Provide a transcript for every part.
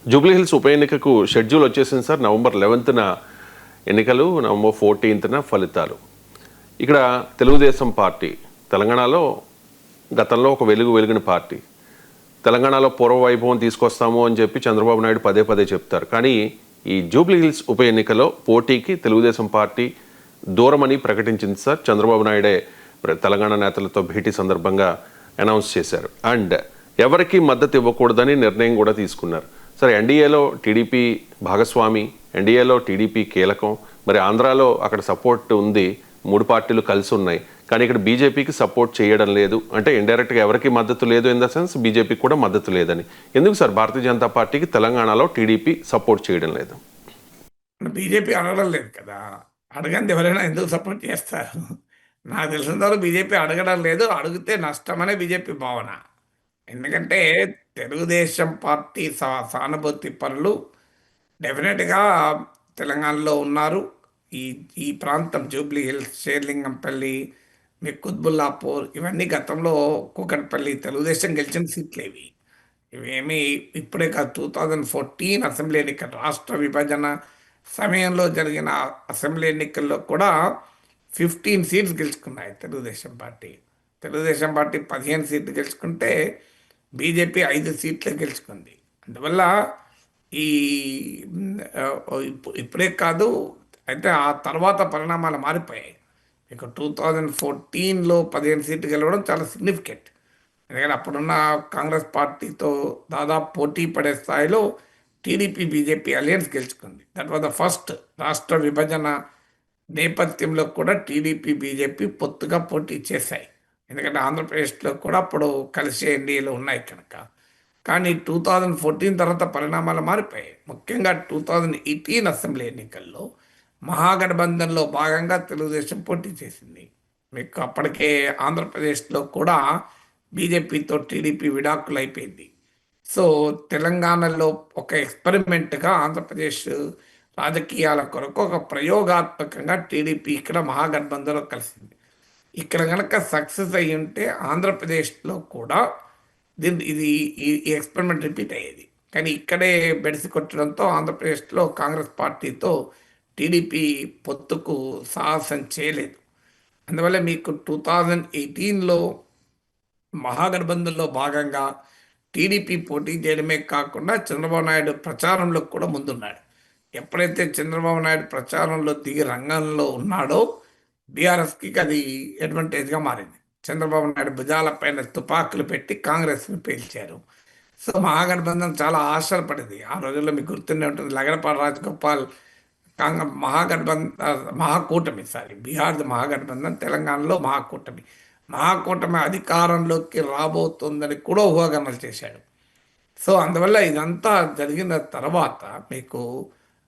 జూబ్లీహిల్స్ ఉప ఎన్నికకు షెడ్యూల్ వచ్చేసింది సార్. నవంబర్ 11న ఎన్నికలు, నవంబర్ 14న ఫలితాలు. ఇక్కడ తెలుగుదేశం పార్టీ తెలంగాణలో గతంలో ఒక వెలిగిన పార్టీ. తెలంగాణలో పూర్వ వైభవం తీసుకొస్తాము అని చెప్పి చంద్రబాబు నాయుడు పదే పదే చెప్తారు. కానీ ఈ జూబ్లీహిల్స్ ఉప ఎన్నికలో పోటీకి తెలుగుదేశం పార్టీ దూరమని ప్రకటించింది సార్. చంద్రబాబు నాయుడే తెలంగాణ నేతలతో భేటీ సందర్భంగా అనౌన్స్ చేశారు. అండ్ ఎవరికి మద్దతు ఇవ్వకూడదని నిర్ణయం కూడా తీసుకున్నారు. సరే, ఎన్డీఏలో టీడీపీ భాగస్వామి, ఎన్డీఏలో టీడీపీ కీలకం, మరి ఆంధ్రాలో అక్కడ సపోర్ట్ ఉంది, 3 పార్టీలు కలిసి ఉన్నాయి. కానీ ఇక్కడ బీజేపీకి సపోర్ట్ చేయడం లేదు అంటే ఇండైరెక్ట్గా ఎవరికి మద్దతు లేదు, ఇన్ ద సెన్స్ బీజేపీకి కూడా మద్దతు లేదని. ఎందుకు సార్ భారతీయ జనతా పార్టీకి తెలంగాణలో టీడీపీ సపోర్ట్ చేయడం లేదు? బీజేపీ అడగడం లేదు కదా. అడగంది ఎవరైనా ఎందుకు సపోర్ట్ చేస్తారు? నాకు తెలిసినంత వరకు బీజేపీ అడగడం లేదు. అడిగితే నష్టమనే బీజేపీ భావన. ఎందుకంటే తెలుగుదేశం పార్టీ సానుభూతి పరులు డెఫినెట్గా తెలంగాణలో ఉన్నారు. ఈ ఈ ప్రాంతం జూబ్లీ హిల్స్, షేర్లింగంపల్లి, మీ కుత్బుల్లాపూర్, ఇవన్నీ గతంలో కూకట్పల్లి తెలుగుదేశం గెలిచిన సీట్లు ఇవి. ఇవేమి ఇప్పుడే కాదు, 2014 అసెంబ్లీ ఎన్నికలు, రాష్ట్ర విభజన సమయంలో జరిగిన అసెంబ్లీ ఎన్నికల్లో కూడా 15 సీట్స్ గెలుచుకున్నాయి తెలుగుదేశం పార్టీ. తెలుగుదేశం పార్టీ 15 సీట్లు గెలుచుకుంటే బీజేపీ 5 సీట్లు గెలుచుకుంది. అందువల్ల ఈ ఇప్పుడే కాదు, అయితే ఆ తర్వాత పరిణామాలు మారిపోయాయి. మీకు 2014లో 15 సీట్లు గెలవడం చాలా సిగ్నిఫికెంట్. ఎందుకంటే అప్పుడున్న కాంగ్రెస్ పార్టీతో దాదాపు పోటీ పడే స్థాయిలో టీడీపీ బీజేపీ అలయన్స్ గెలుచుకుంది. That was the first. రాష్ట్ర విభజన నేపథ్యంలో కూడా టీడీపీ బీజేపీ పొత్తుగా పోటీ చేశాయి. ఎందుకంటే ఆంధ్రప్రదేశ్లో కూడా అప్పుడు కలిసి ఎన్డీఏలో ఉన్నాయి కనుక. కానీ 2014 తర్వాత పరిణామాలు మారిపోయాయి. ముఖ్యంగా 2018 అసెంబ్లీ ఎన్నికల్లో మహాగఠబంధన్లో భాగంగా తెలుగుదేశం పోటీ చేసింది. మీకు అప్పటికే ఆంధ్రప్రదేశ్లో కూడా బీజేపీతో టీడీపీ విడాకులు అయిపోయింది. సో తెలంగాణలో ఒక ఎక్స్పెరిమెంట్గా ఆంధ్రప్రదేశ్ రాజకీయాల కొరకు ఒక ప్రయోగాత్మకంగా టీడీపీ ఇక్కడ మహాగఠబంధన్లో కలిసింది. ఇక్కడ కనుక సక్సెస్ అయ్యి ఉంటే ఆంధ్రప్రదేశ్లో కూడా ఇది ఈ ఎక్స్పెరిమెంట్ రిపీట్ అయ్యేది. కానీ ఇక్కడే బెడిసి కొట్టడంతో ఆంధ్రప్రదేశ్లో కాంగ్రెస్ పార్టీతో టీడీపీ పొత్తుకు సాహసం చేయలేదు. అందువల్ల మీకు 2018లో మహాగఠబంధన్లో భాగంగా టీడీపీ పోటీ చేయడమే కాకుండా చంద్రబాబు నాయుడు ప్రచారంలో కూడా ముందున్నాడు. ఎప్పుడైతే చంద్రబాబు నాయుడు ప్రచారంలో దిగి రంగంలో ఉన్నాడో బీఆర్ఎస్కి అది అడ్వాంటేజ్గా మారింది. చంద్రబాబు నాయుడు భుజాలపైన తుపాకులు పెట్టి కాంగ్రెస్ని పేల్చారు. సో మహాగఠబంధన్ చాలా ఆశలు పడింది. ఆ రోజుల్లో మీకు గుర్తుండే ఉంటుంది, లగడపాటి రాజగోపాల్ మహాకూటమి, బీహార్ది మహాగఠబంధన్, తెలంగాణలో మహాకూటమి అధికారంలోకి రాబోతుందని కూడా ఊహాగానాలు చేశాడు. సో అందువల్ల ఇదంతా జరిగిన తర్వాత మీకు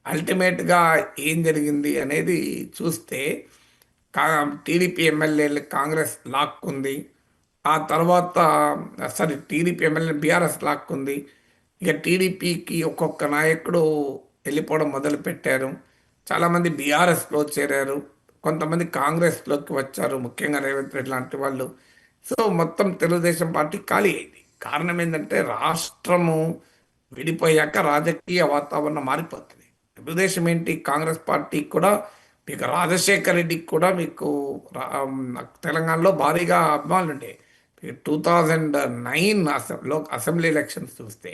అల్టిమేట్గా ఏం జరిగింది అనేది చూస్తే టీడీపీ ఎమ్మెల్యేలు కాంగ్రెస్ లాక్కుంది. ఆ తర్వాత టీడీపీ ఎమ్మెల్యే బీఆర్ఎస్ లాక్కుంది. ఇక టీడీపీకి ఒక్కొక్క నాయకుడు వెళ్ళిపోవడం మొదలుపెట్టారు. చాలామంది బీఆర్ఎస్లో చేరారు, కొంతమంది కాంగ్రెస్లోకి వచ్చారు, ముఖ్యంగా రేవంత్ రెడ్డి లాంటి వాళ్ళు. సో మొత్తం తెలుగుదేశం పార్టీ ఖాళీ అయింది. కారణం ఏంటంటే రాష్ట్రము విడిపోయాక రాజకీయ వాతావరణం మారిపోతుంది. తెలుగుదేశం ఏంటి, కాంగ్రెస్ పార్టీ కూడా మీకు రాజశేఖర్ రెడ్డికి కూడా మీకు తెలంగాణలో భారీగా అభిమానులు ఉండే. 2009 అసెంబ్లీ ఎలక్షన్స్ చూస్తే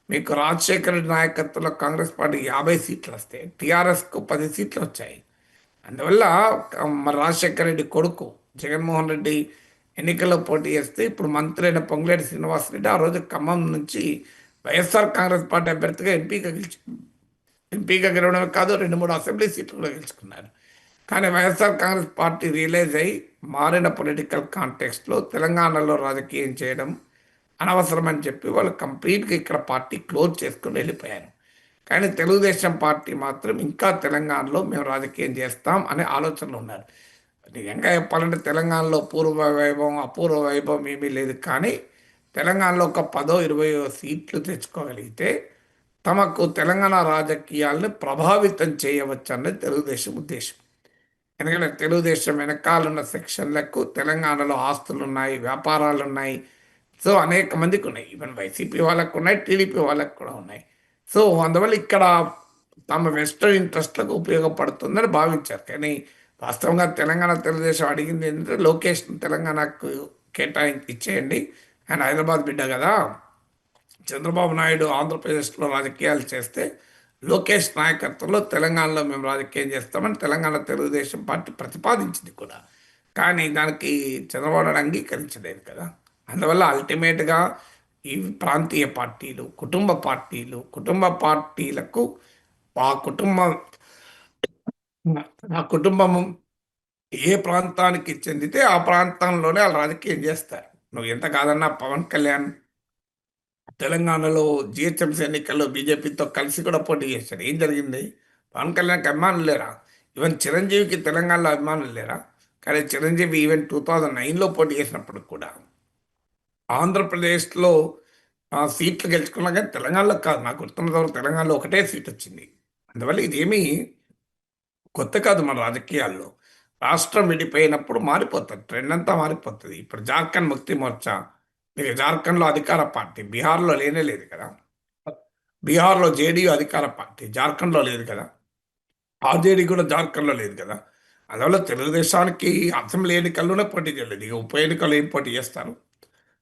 మీకు రాజశేఖర రెడ్డి నాయకత్వంలో కాంగ్రెస్ పార్టీకి 50 సీట్లు వస్తే టీఆర్ఎస్కు 10 సీట్లు వచ్చాయి. అందువల్ల మరి రాజశేఖర రెడ్డి కొడుకు జగన్మోహన్ రెడ్డి ఎన్నికల్లో పోటీ చేస్తే ఇప్పుడు మంత్రి అయిన పొంగులేటి శ్రీనివాసరెడ్డి ఆ రోజు ఖమ్మం నుంచి వైఎస్ఆర్ కాంగ్రెస్ పార్టీ అభ్యర్థిగా ఎంపీగా గెలవడమే కాదు, 2-3 అసెంబ్లీ సీట్లు కూడా గెలుచుకున్నారు. కానీ వైఎస్ఆర్ కాంగ్రెస్ పార్టీ రియలైజ్ అయ్యి మారిన పొలిటికల్ కాంటెక్స్ట్లో తెలంగాణలో రాజకీయం చేయడం అనవసరం అని చెప్పి వాళ్ళు కంప్లీట్గా ఇక్కడ పార్టీ క్లోజ్ చేసుకుని వెళ్ళిపోయారు. కానీ తెలుగుదేశం పార్టీ మాత్రం ఇంకా తెలంగాణలో మేము రాజకీయం చేస్తాం అనే ఆలోచనలు ఉన్నారు. నిజంగా చెప్పాలంటే తెలంగాణలో పూర్వ వైభవం అపూర్వ వైభవం ఏమీ లేదు. కానీ తెలంగాణలో ఒక 10-20 సీట్లు తెచ్చుకోగలిగితే తమకు తెలంగాణ రాజకీయాలను ప్రభావితం చేయవచ్చు అన్నది తెలుగుదేశం ఉద్దేశం. ఎందుకంటే తెలుగుదేశం వెనకాలన్న సెక్షన్లకు తెలంగాణలో ఆస్తులు ఉన్నాయి, వ్యాపారాలు ఉన్నాయి. సో అనేక మందికి ఉన్నాయి. ఈవెన్ వైసీపీ వాళ్ళకు ఉన్నాయి, టీడీపీ వాళ్ళకు కూడా ఉన్నాయి. సో అందువల్ల ఇక్కడ తమ వెస్టర్న్ ఇంట్రెస్ట్లకు ఉపయోగపడుతుందని భావించారు. కానీ వాస్తవంగా తెలంగాణ తెలుగుదేశం అడిగింది ఏంటంటే లోకేష్ తెలంగాణకు ఇచ్చేయండి. ఆయన హైదరాబాద్ బిడ్డ కదా. చంద్రబాబు నాయుడు ఆంధ్రప్రదేశ్లో రాజకీయాలు చేస్తే లోకేష్ నాయకత్వంలో తెలంగాణలో మేము రాజకీయం చేస్తామని తెలంగాణ తెలుగుదేశం పార్టీ ప్రతిపాదించింది కూడా. కానీ దానికి చంద్రబాబు నాయుడు అంగీకరించలేదు కదా. అందువల్ల అల్టిమేట్గా ఈ ప్రాంతీయ పార్టీలు, కుటుంబ పార్టీలకు ఆ కుటుంబం ఆ కుటుంబము ఏ ప్రాంతానికి చెందితే ఆ ప్రాంతంలోనే వాళ్ళు రాజకీయం చేస్తారు. నువ్వు ఎంత కాదన్నా పవన్ కళ్యాణ్ తెలంగాణలో జిహెచ్ఎంసీ ఎన్నికల్లో బీజేపీతో కలిసి కూడా పోటీ చేశాడు. ఏం జరిగింది? పవన్ కళ్యాణ్కి అభిమానులు లేరా? ఈవెన్ చిరంజీవికి తెలంగాణలో అభిమానులు లేరా? కానీ చిరంజీవి ఈవెన్ 2009లో పోటీ చేసినప్పుడు కూడా ఆంధ్రప్రదేశ్లో సీట్లు గెలుచుకున్నా కానీ తెలంగాణలో కాదు. నాకు గుర్తున్నంత వరకు తెలంగాణలో ఒకటే సీట్ వచ్చింది. అందువల్ల ఇదేమీ కొత్త కాదు మన రాజకీయాల్లో. రాష్ట్రం విడిపోయినప్పుడు మారిపోతుంది, ట్రెండ్ అంతా మారిపోతుంది. ఇప్పుడు జార్ఖండ్ ముక్తి మోర్చా, మీకు జార్ఖండ్లో అధికార పార్టీ, బీహార్లో లేనే లేదు కదా. బీహార్లో జేడీయూ అధికార పార్టీ, జార్ఖండ్లో లేదు కదా. ఆర్జేడీ కూడా జార్ఖండ్లో లేదు కదా. అందువల్ల తెలుగుదేశానికి అసెంబ్లీ ఎన్నికల్లోనే పోటీ చేయలేదు. ఇక ఉప ఎన్నికల్లో ఏం పోటీ చేస్తారు?